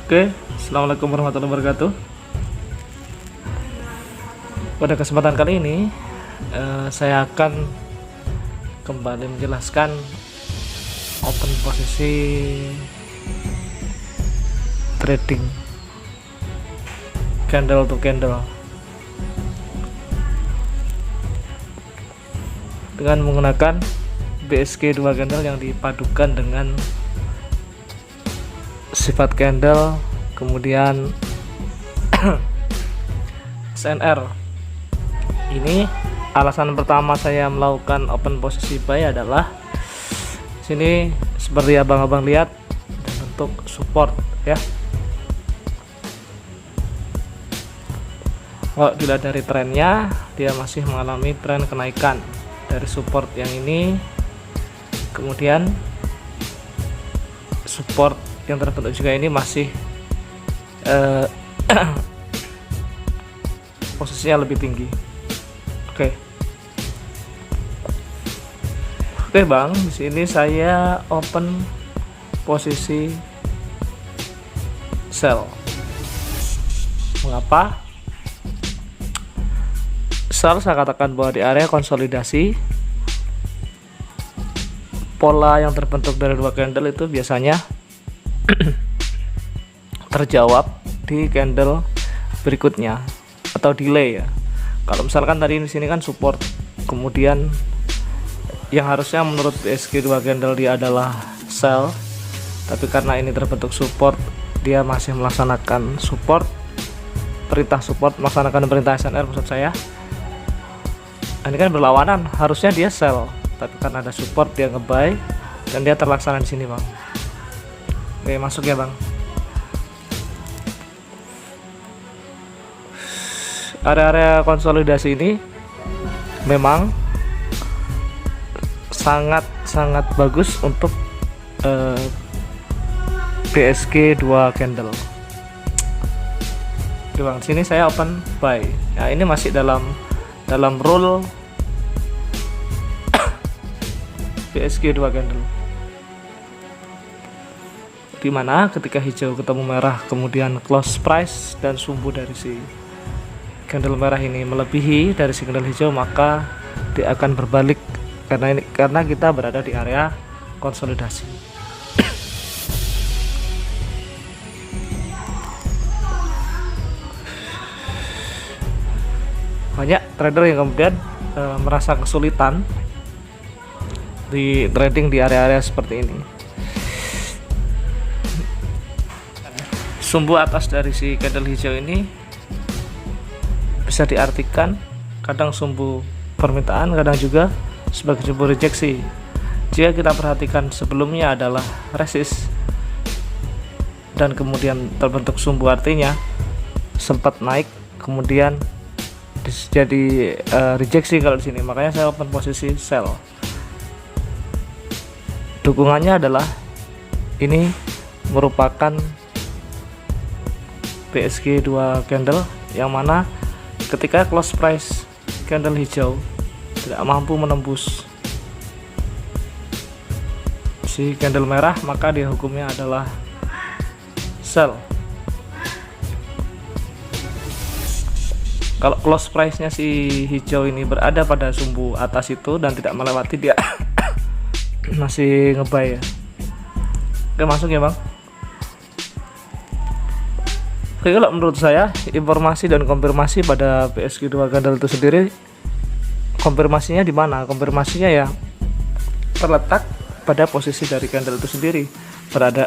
Oke, assalamualaikum warahmatullahi wabarakatuh. Pada kesempatan kali ini, saya akan kembali menjelaskan open posisi trading candle to candle dengan menggunakan BSK 2 candle yang dipadukan dengan sifat candle, kemudian SNR. Ini alasan pertama saya melakukan open posisi buy adalah sini seperti abang-abang lihat bentuk support ya. Kalau dilihat dari trennya, dia masih mengalami tren kenaikan dari support yang ini, kemudian support yang terbentuk juga ini masih posisinya lebih tinggi. Oke bang, di sini saya open posisi sell. Mengapa sell? Saya katakan bahwa di area konsolidasi pola yang terbentuk dari dua candle itu biasanya terjawab di candle berikutnya atau delay ya. Kalau misalkan tadi di sini kan support, kemudian yang harusnya menurut BSK 2 candle dia adalah sell, tapi karena ini terbentuk support, dia masih melaksanakan support, melaksanakan perintah SNR maksud saya. Ini kan berlawanan, harusnya dia sell, tapi karena ada support dia nge-buy dan dia terlaksana di sini bang. Oke, masuk ya bang. Area-area konsolidasi ini memang sangat bagus untuk BSK 2 candle. Oke bang, sini saya open buy. Nah, ini masih dalam rule BSK 2 candle. Dimana ketika hijau ketemu merah, kemudian close price dan sumbu dari si candle merah ini melebihi dari si candle hijau, maka dia akan berbalik karena kita berada di area konsolidasi. Banyak trader yang kemudian merasa kesulitan di trading di area-area seperti ini. Sumbu atas dari si candle hijau ini bisa diartikan kadang sumbu permintaan, kadang juga sebagai sumbu rejeksi. Jika kita perhatikan sebelumnya adalah resist dan kemudian terbentuk sumbu, artinya sempat naik kemudian jadi rejeksi kalau di sini. Makanya saya open posisi sell. Dukungannya adalah ini merupakan BSK 2 candle yang mana ketika close price candle hijau tidak mampu menembus si candle merah, maka dia hukumnya adalah sell. Kalau close price nya si hijau ini berada pada sumbu atas itu dan tidak melewati, dia masih ngebuy ya. Oke, masuk ya bang. Oke, kalau menurut saya informasi dan konfirmasi pada BSK 2 candle itu sendiri, konfirmasinya di mana? Konfirmasinya ya terletak pada posisi dari candle itu sendiri,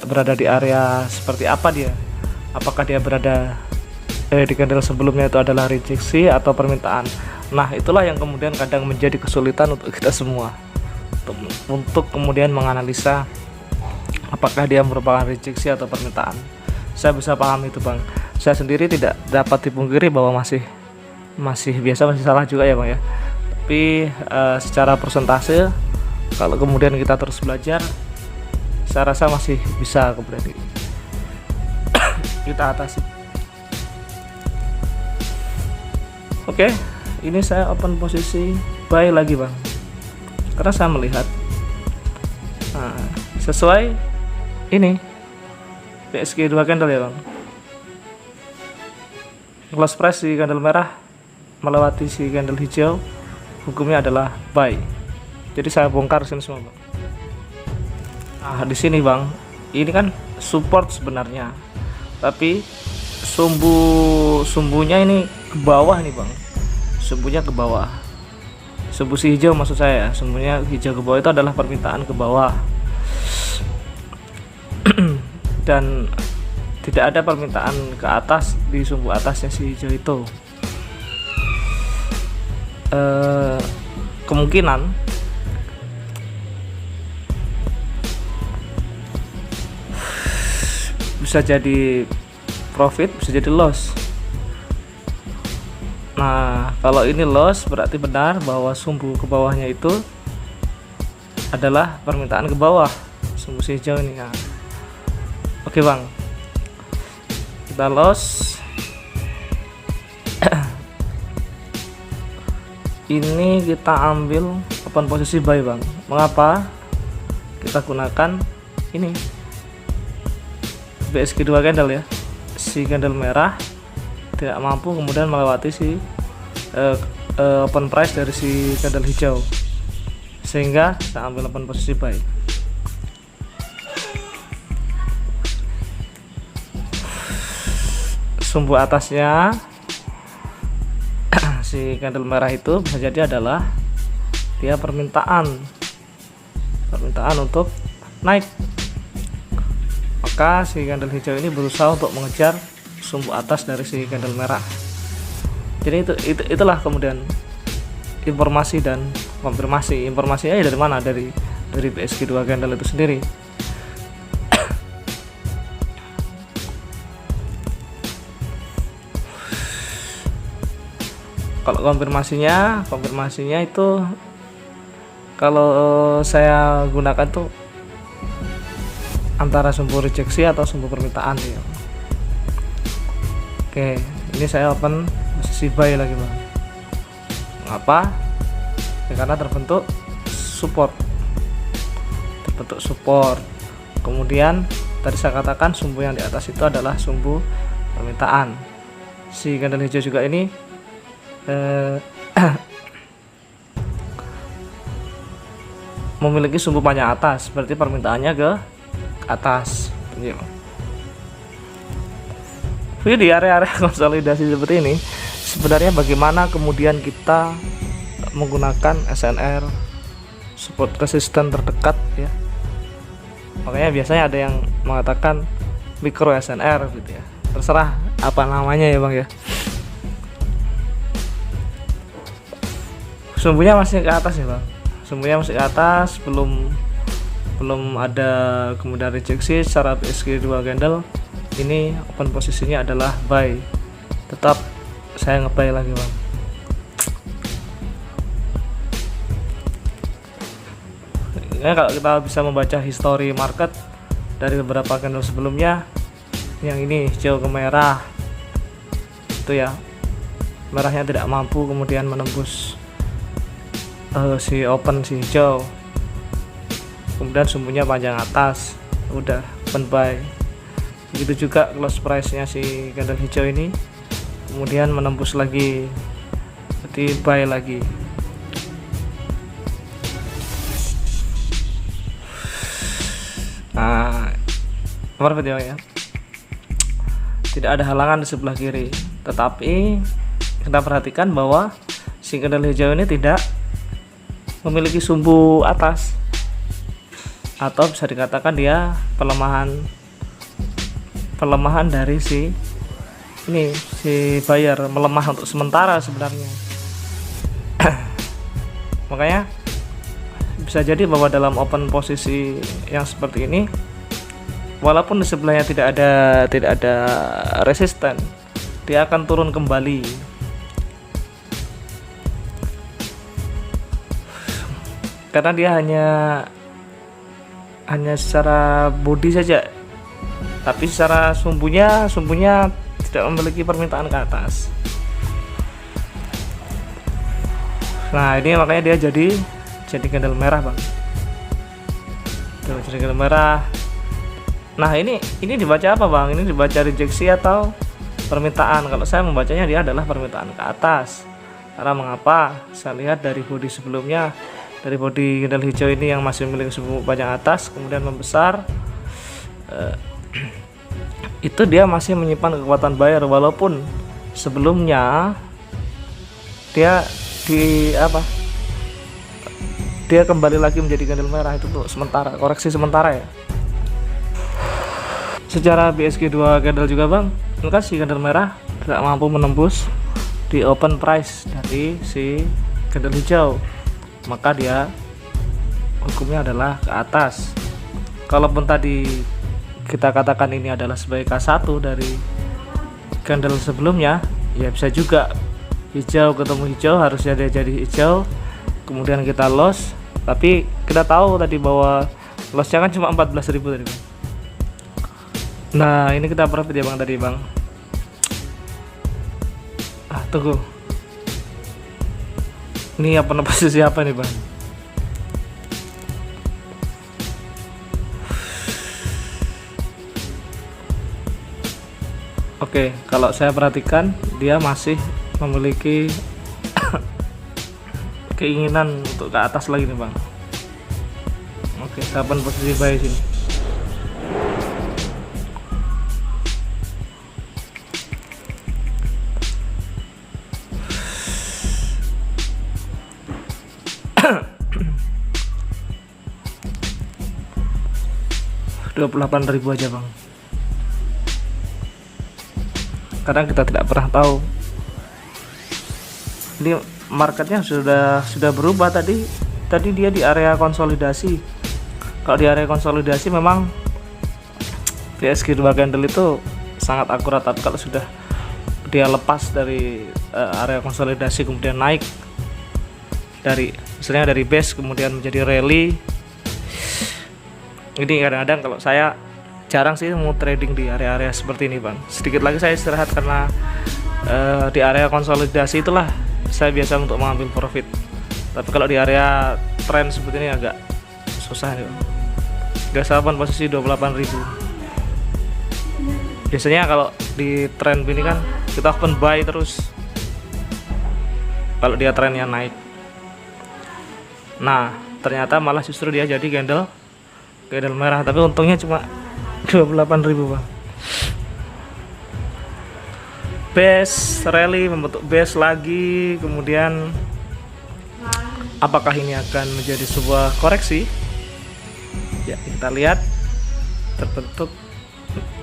berada di area seperti apa dia. Apakah dia berada di candle sebelumnya itu adalah rejeksi atau permintaan. Nah, itulah yang kemudian kadang menjadi kesulitan untuk kita semua untuk kemudian menganalisa apakah dia merupakan rejeksi atau permintaan. Saya bisa paham itu bang. Saya sendiri tidak dapat dipungkiri bahwa masih salah juga ya bang ya. Tapi secara persentase, kalau kemudian kita terus belajar, saya rasa masih bisa kemudian kita atasi. Oke, ini saya open posisi buy lagi bang, karena saya melihat sesuai ini PSG 2 candle ya bang. Close price si candle merah melewati si candle hijau, hukumnya adalah buy. Jadi saya bongkar sini semua bang. Nah di sini bang, ini kan support sebenarnya, tapi sumbunya ini ke bawah nih bang, sumbunya ke bawah, sumbu si hijau maksud saya, sumbunya hijau ke bawah itu adalah permintaan ke bawah dan tidak ada permintaan ke atas di sumbu atasnya si hijau itu. Kemungkinan bisa jadi profit, bisa jadi loss. Nah kalau ini loss berarti benar bahwa sumbu ke bawahnya itu adalah permintaan ke bawah, sumbu si hijau ini ya. Oke bang, kita loss. Ini kita ambil open posisi buy bang. Mengapa kita gunakan ini PSG 2 candle ya, si candle merah tidak mampu kemudian melewati si open price dari si candle hijau, sehingga kita ambil open posisi buy. Sumbu atasnya si candle merah itu bisa jadi adalah dia permintaan untuk naik, maka si candle hijau ini berusaha untuk mengejar sumbu atas dari si candle merah. Jadi itulah kemudian informasi dan konfirmasi. Informasinya dari mana? Dari PSG 2 candle itu sendiri. Kalau konfirmasinya itu kalau saya gunakan tuh antara sumbu rejeksi atau sumbu permintaan ya. Oke, ini saya open posisi buy lagi bang. Mengapa? Ya, karena terbentuk support. Kemudian tadi saya katakan sumbu yang di atas itu adalah sumbu permintaan. Si candle hijau juga ini memiliki sumbu panjang atas, berarti permintaannya ke atas. Jadi di area-area konsolidasi seperti ini sebenarnya bagaimana kemudian kita menggunakan SNR, support resisten terdekat ya. Makanya biasanya ada yang mengatakan micro SNR gitu ya, terserah apa namanya ya bang ya. Sumbunya masih ke atas ya bang, sumbunya masih ke atas, belum ada kemudian rejeksi secara PSG 2 candle. Ini open posisinya adalah buy, tetap saya nge-buy lagi bang. Ya, kalau kita bisa membaca history market dari beberapa candle sebelumnya, yang ini hijau ke merah itu ya, merahnya tidak mampu kemudian menembus si open si hijau, kemudian sumbunya panjang atas, udah open buy. Begitu juga close price nya si candle hijau ini kemudian menembus lagi, berarti buy lagi. Nah seperti itu ya, tidak ada halangan di sebelah kiri, tetapi kita perhatikan bahwa si candle hijau ini tidak memiliki sumbu atas, atau bisa dikatakan dia pelemahan dari si buyer, melemah untuk sementara sebenarnya. Makanya bisa jadi bahwa dalam open posisi yang seperti ini, walaupun di sebelahnya tidak ada resisten, dia akan turun kembali. Karena dia hanya secara body saja, tapi secara sumbunya tidak memiliki permintaan ke atas. Nah ini makanya dia jadi candle merah bang. Tuh, jadi candle merah Nah, ini dibaca apa Bang? Ini dibaca rejeksi atau permintaan? Kalau saya membacanya dia adalah permintaan ke atas. Karena mengapa? Saya lihat dari bodi sebelumnya, dari bodi candle hijau ini yang masih memiliki suku panjang atas kemudian membesar, itu dia masih menyimpan kekuatan buyer walaupun sebelumnya dia dia kembali lagi menjadi candle merah. Itu tuh sementara, koreksi sementara ya. Secara BSG2 candle juga Bang, ini kan si candle merah tidak mampu menembus di open price dari si candle hijau, maka dia hukumnya adalah ke atas. Kalaupun tadi kita katakan ini adalah sebagai K1 dari candle sebelumnya, ya bisa juga hijau ketemu hijau, harusnya dia jadi hijau, kemudian kita loss. Tapi kita tahu tadi bahwa lossnya kan cuma 14.000 tadi Bang. Nah, ini kita profit ya Bang tadi Bang. Tunggu, ini apa posisi apa nih Bang? Oke, kalau saya perhatikan dia masih memiliki keinginan untuk ke atas lagi nih Bang. Oke, kapan posisi buy sini? $28.000 aja Bang, karena kita tidak pernah tahu ini marketnya sudah berubah. Tadi dia di area konsolidasi. Kalau di area konsolidasi memang PSG2 candle itu sangat akurat, tapi kalau sudah dia lepas dari area konsolidasi kemudian naik misalnya dari base kemudian menjadi rally, ini kadang-kadang kalau saya jarang sih mau trading di area-area seperti ini Bang. Sedikit lagi saya istirahat karena di area konsolidasi itulah saya biasa untuk mengambil profit. Tapi kalau di area trend seperti ini agak susah nih Bang. Gasapan posisi 28.000. Biasanya kalau di trend ini kan kita open buy terus kalau dia trennya naik. Nah, ternyata malah justru dia jadi candle merah, tapi untungnya cuma 28.000 Bang. Base rally membentuk base lagi, kemudian apakah ini akan menjadi sebuah koreksi? Ya, kita lihat terbentuk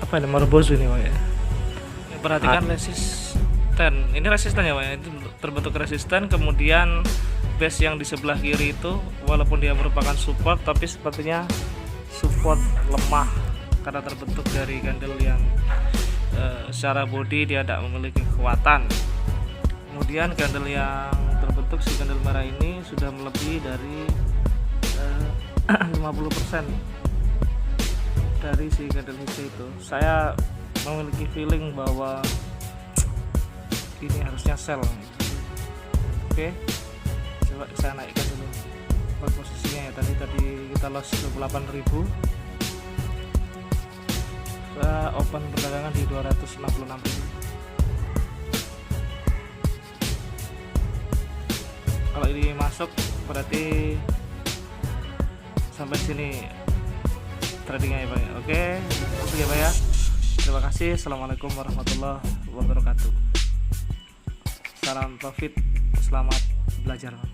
apa ini, Marubozu ini Bang ya. Perhatikan resisten. Ini resisten ya Bang ya. Itu terbentuk resisten, kemudian base yang di sebelah kiri itu walaupun dia merupakan support tapi sepertinya support lemah karena terbentuk dari candle yang secara body dia tidak memiliki kekuatan. Kemudian candle yang terbentuk si candle merah ini sudah melebihi dari 50% dari si candle hijau itu. Saya memiliki feeling bahwa ini harusnya sell. Oke, coba saya naikkan dulu posisinya ya. Tadi kita loss 28.000, kita open perdagangan di 266.000. Kalau ini masuk berarti sampai sini tradingnya ya Pak ya. Oke, itu ya Pak ya. Terima kasih. Assalamualaikum warahmatullahi wabarakatuh. Salam profit, selamat belajar Pak.